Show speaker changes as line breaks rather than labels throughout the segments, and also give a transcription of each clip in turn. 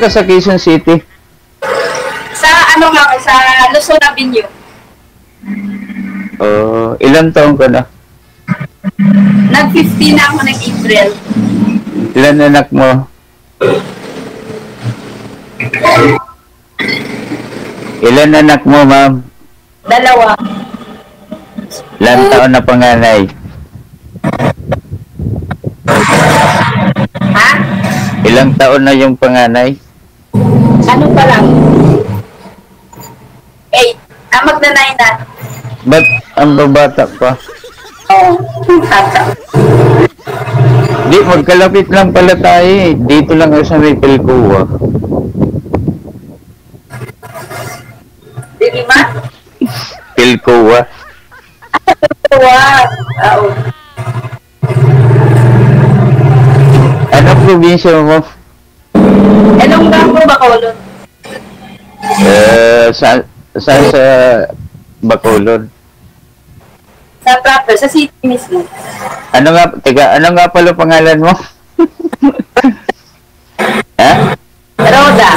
ka sa Quezon City?
Sa ano nga, sa Luzon Avenue.
Ilang taon ka na?
Nag-15 na ako nag-April.
Ilan anak mo? Ilan anak mo, ma'am?
2.
Ilang taon na panganay?
Ha?
Ilang taon na yung panganay?
Ano pa lang? 8. Magna-9 na.
Ba't ang babata pa?
Oo. Tata.
Di, magkalapit lang pala tayo eh. Dito lang ako sa may Pilcoa.
Di 5?
Pilcoa.
Wow. Oo.
Anong probinsya mo?
Anong gampo ba Bacolod?
Saan sa Bacolod?
Sa proper, sa city mismo.
Ano nga pala pangalan mo? Ha?
Roda.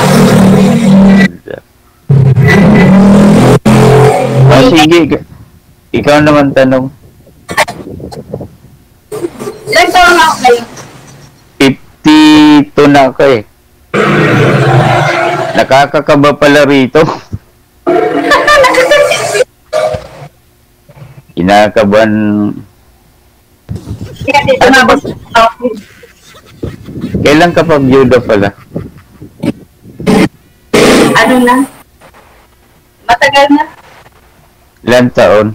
Sige. Ikaw naman tanong.
Ilang taon na ako kayo?
52 na ako eh. Nakakakaba pala rito. Kinakaban.
Kaya dito nabos ako.
Kailan ka pa byuda pala?
Ano na? Matagal na.
Ilan taon?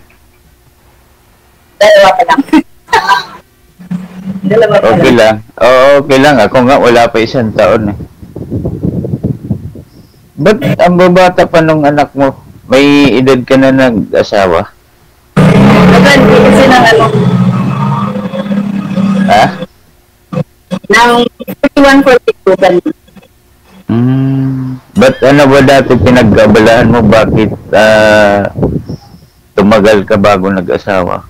2 pa lang. 2 pa lang.
Okay lang. Oo, okay lang. Ako nga wala pa 1 taon eh. Ba't ang babata pa nung anak mo? May edad ka na nag-asawa?
Nagandi kasi ng ano.
Ha?
Nang 41-42 ganun.
Ba't ano ba dati pinagkabalahan mo? Bakit tumagal ka bago nag-asawa?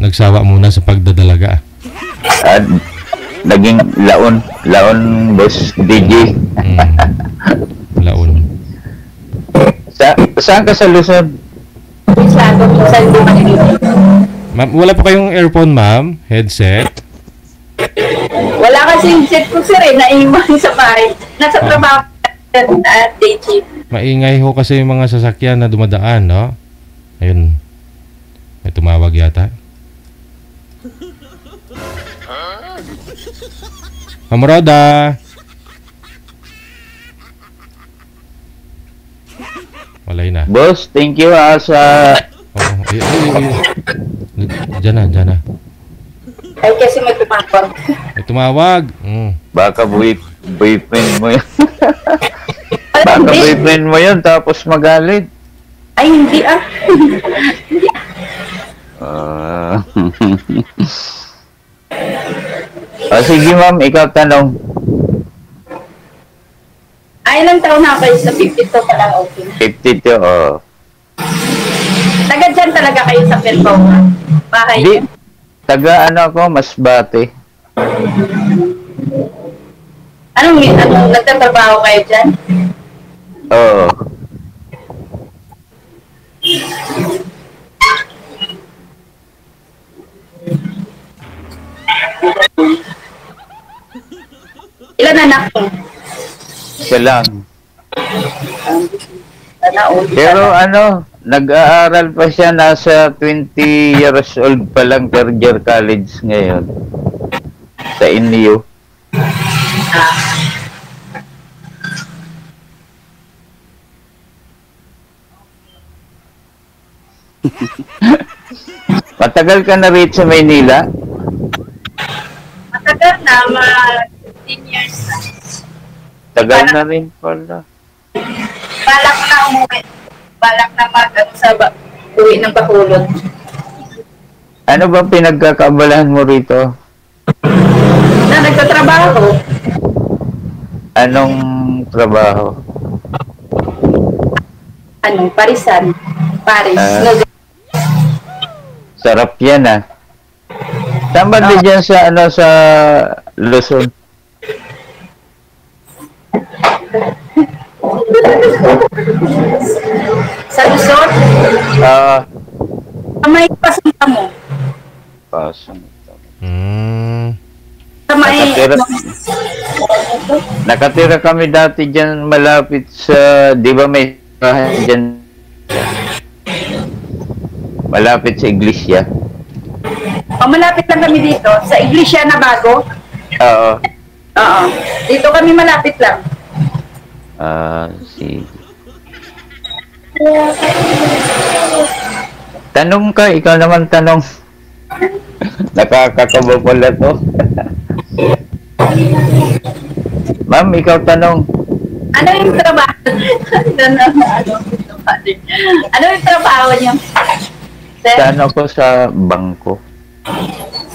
Nagsawa muna sa pagdadalaga.
At naging laon boss DJ.
Laon.
Saan ka sa Luzon?
Sa
Ma'am, wala pa kayong earphone, ma'am? Headset?
wala kasing set ko sir eh, naiwan sa bahay. Nasa trabaho at day shift.
Maingay ho kasi yung mga sasakyan na dumadaan, no? Ayun. May tumawag yata. Ma'am Roda! Walay na.
Boss, thank you sa...
Diyan na.
Ay kasi may tumawag.
May tumawag.
Baka boyfriend mo yun. Baka boyfriend mo yun tapos magalit.
Ay hindi
Sige ma'am, ikaw tanong.
Ay ilang taon na kayo sa 52 pa lang okay.
52,
Taga dyan talaga kayo sa Pilcoa? Bahay
Di,
niyo?
taga ano ako, Masbate.
Anong nagtatrabaho kayo dyan?
Oo. Ilan anak mo? Siya lang. Pero
Pero
ano, nag-aaral pa siya, nasa 20 years old pa lang, third year college ngayon. Sa NU. Matagal ka na rito sa Maynila?
matagal na, 15 years na.
Tagal na rin pala.
Balak na umuwi. Balak na uwi ng Bacolod.
Ano ba pinagkakaabalahan mo rito?
Na nagtatrabaho.
Anong trabaho?
Parisan. Paris.
Sarap yan ah. Saan ba din dyan sa, sa Luzon?
Sa Luzon, sa may pasunta mo.
Pasong.
Sa may...
Nakatira kami dati dyan malapit sa, di ba may bahay dyan? Malapit sa iglesia.
Malapit lang kami dito. Sa iglesia na bago.
Oo.
Oo. Dito kami malapit lang.
Si... Tanong ka, ikaw naman tanong. Nakakakaba pala to. Ma'am, ikaw tanong.
Ano yung trabaho? Ano yung trabaho niyo?
Saan ako sa bangko?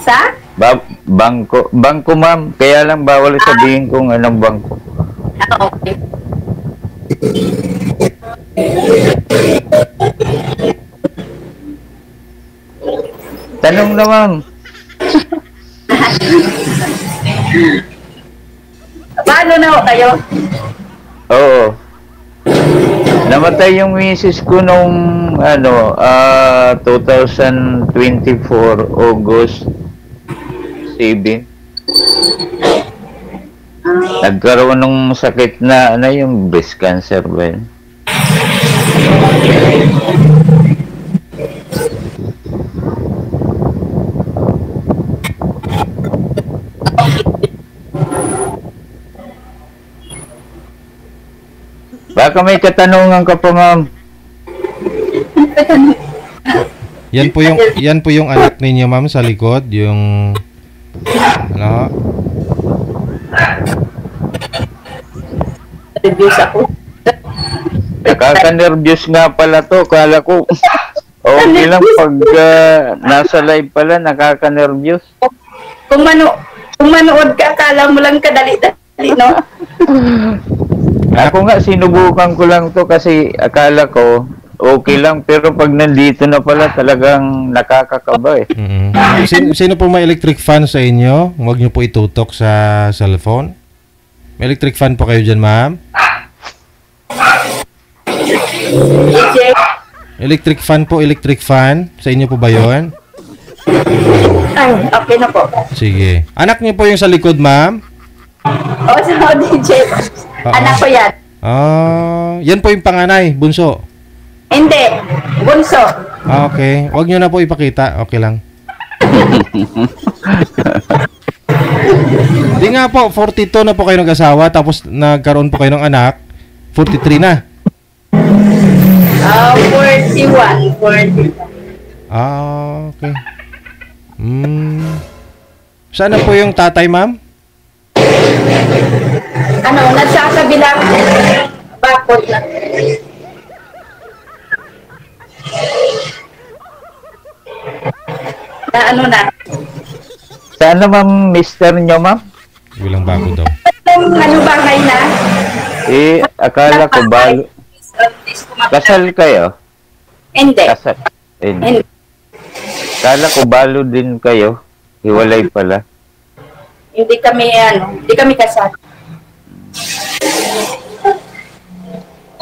Sa?
Bangko. Bangko, ma'am. Kaya lang bawal sabihin kung anong bangko.
Okay.
Tanong na, ma'am.
Paano na ho kayo?
Oo. Namatay yung misis ko nung 2024 August 7. Nagkaroon ng sakit na yung breast cancer ba yun? Baka may katanungan ka pa, ma'am.
Yan po yung anak ninyo, ma'am, sa likod, yung ano?
Reviews ako.
Nakaka-nervous nga pala to. Kala ko, okay lang pag nasa live pala, nakaka-nervous.
Kung manood ka, akala mo lang kadali-dali, no?
Ako nga, sinubukan ko lang to kasi akala ko, okay lang. Pero pag nandito na pala, talagang nakakakaba eh.
Sino po may electric fan sa inyo? Huwag niyo po itutok sa cellphone. May electric fan po kayo dyan, ma'am?
DJ.
Electric fan po, electric fan. Sa inyo po ba yun?
Ay, okay na po.
Sige. Anak niyo po yung sa likod, ma'am?
O, so, DJ. Anak ko yan.
Yan po yung panganay, bunso.
Hindi. Bunso.
Okay. Huwag niyo na po ipakita. Okay lang. Di nga po, 42 na po kayo nag-asawa, tapos nagkaroon po kayo ng anak, 43 na.
41. 40.
Okay. Saan na po yung tatay, ma'am?
Nagsasabilang bakod lang. Na.
Saan naman mister nyo, ma'am?
Bilang bago daw.
Bahay na?
Akala ko balo. Kasal kayo?
Hindi.
Kasal. Hindi. Akala ko balo din kayo. Hiwalay pala.
Hindi kami kasal.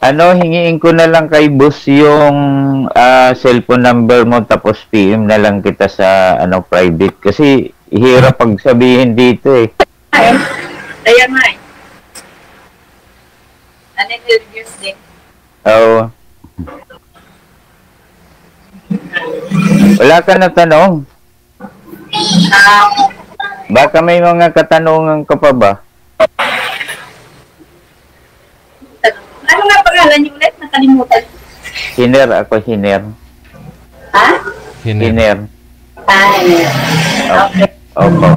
Hingiin ko na lang kay boss yung cellphone number mo tapos PM na lang kita sa private kasi hirap pag sabihin dito eh.
Kaya nga eh. Nervous din.
Oo. Wala ka na tanong? Baka may mga katanungan ka pa ba?
Ano nga pangalan niyo ulit? Nakalimutan.
Hiner ako, Hiner.
Ha?
Hiner.
Hiner. Okay.
Opo.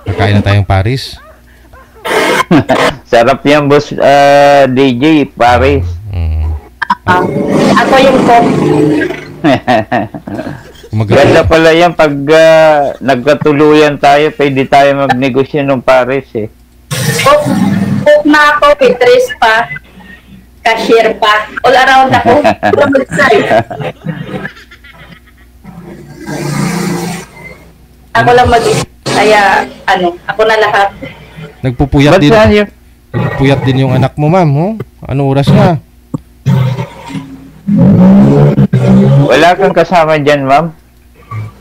Kakain na tayong Paris.
Sarap yan, boss DJ, Paris.
Ako yung cook.
Ganda pala yan pag nagkatuluyan tayo, pwede tayo magnegosyo ng pares eh.
Cook na ako, waitress pa, cashier pa, all around ako. Ako lang kaya ako na lahat.
Nagpupuyat din. Nagpupuyat din yung anak mo, ma'am. Oh? Ano oras na?
Wala kang kasama dyan, ma'am?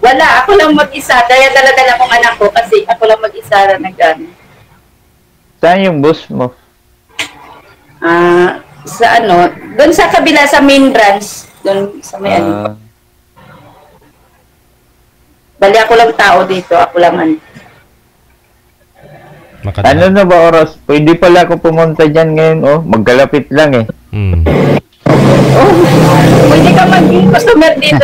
Wala, ako lang mag-isa. Kaya dala-dala kong anak ko kasi ako lang mag-isa na nag-ano.
Saan yung bus mo?
Sa doon sa kabila sa main branch, doon sa may Bali ako lang tao dito, ako lang
Ano na ba oras? Pwede pala ako pumunta dyan ngayon, oh. Magkalapit lang eh.
Pwede ka maging customer dito.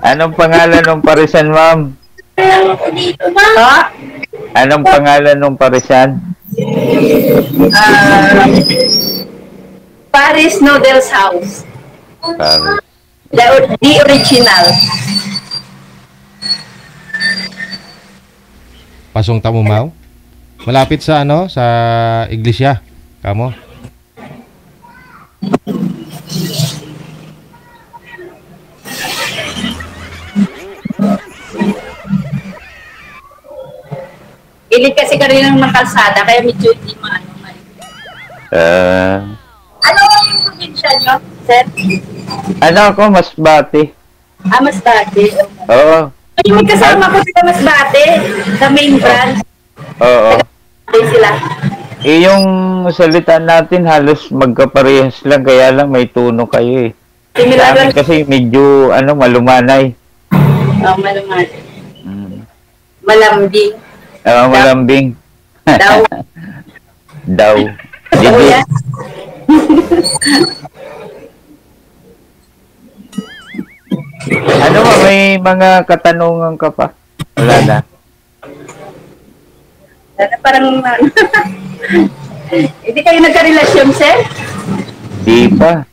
Anong pangalan ng parisan, ma'am?
Ha?
Anong pangalan ng parisan?
Paris Noodles House.
Paris.
The original.
Pasong Tamumaw? Malapit sa sa iglesia. Kamo?
Ilig kasi kanina ng kalsada, kaya medyo hindi maano. Ano yung probinsya nyo, sir?
Ako, Masbate.
Masbate.
Oo.
Ay, may kasama ko sa Masbate, sa main branch.
Oo.
Ay sila.
Yung salita natin halos magkaparehas lang, kaya lang may tono kayo eh.
Similar lang.
Kasi medyo malumanay.
Malumanay. Malambing.
Malambing.
Daw.
Daw.
Daw yan.
May mga katanungan ka pa? Wala na.
Parang hindi kayo nagka-relasyon, sir?
Di pa.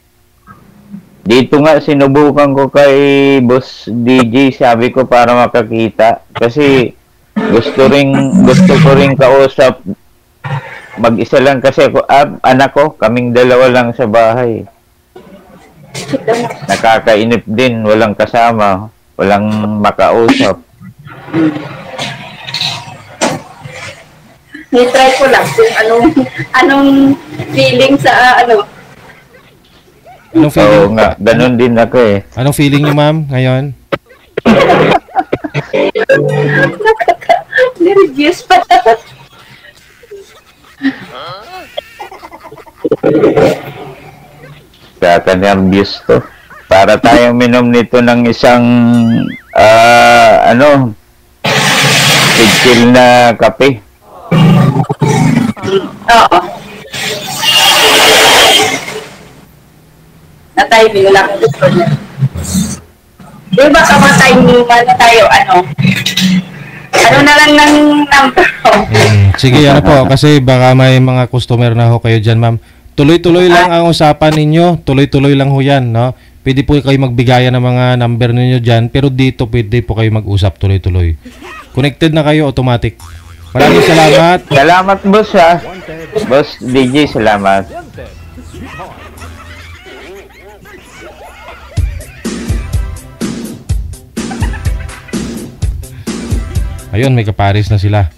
Dito nga sinubukan ko kay Boss DJ, sabi ko para makakita. Kasi gusto ko ring kausap. Mag-isa lang kasi ako, anak ko, kaming dalawa lang sa bahay. Nakakainip din, walang kasama, walang makausap.
Ni-try ko lang kung anong feeling sa
Anong feeling?
Oo nga, ganun din ako eh.
Anong feeling niyo, ma'am, ngayon?
Nervous pa.
Kaka-nervous to. Para tayong minom nito ng isang chill na kape.
Oo. Na-timing lang. Di ba kama-timing na tayo, ano na lang ng number ko?
Sige, po, kasi baka may mga customer na ho kayo dyan, ma'am. Tuloy-tuloy lang ang usapan ninyo. Tuloy-tuloy lang ho yan, no? Pwede po kayo magbigayan ng mga number ninyo dyan, pero dito pwede po kayo mag-usap tuloy-tuloy. Connected na kayo, automatic. Maraming salamat.
Salamat, boss, ha? Boss DJ, salamat.
Ayun, may kapares na sila.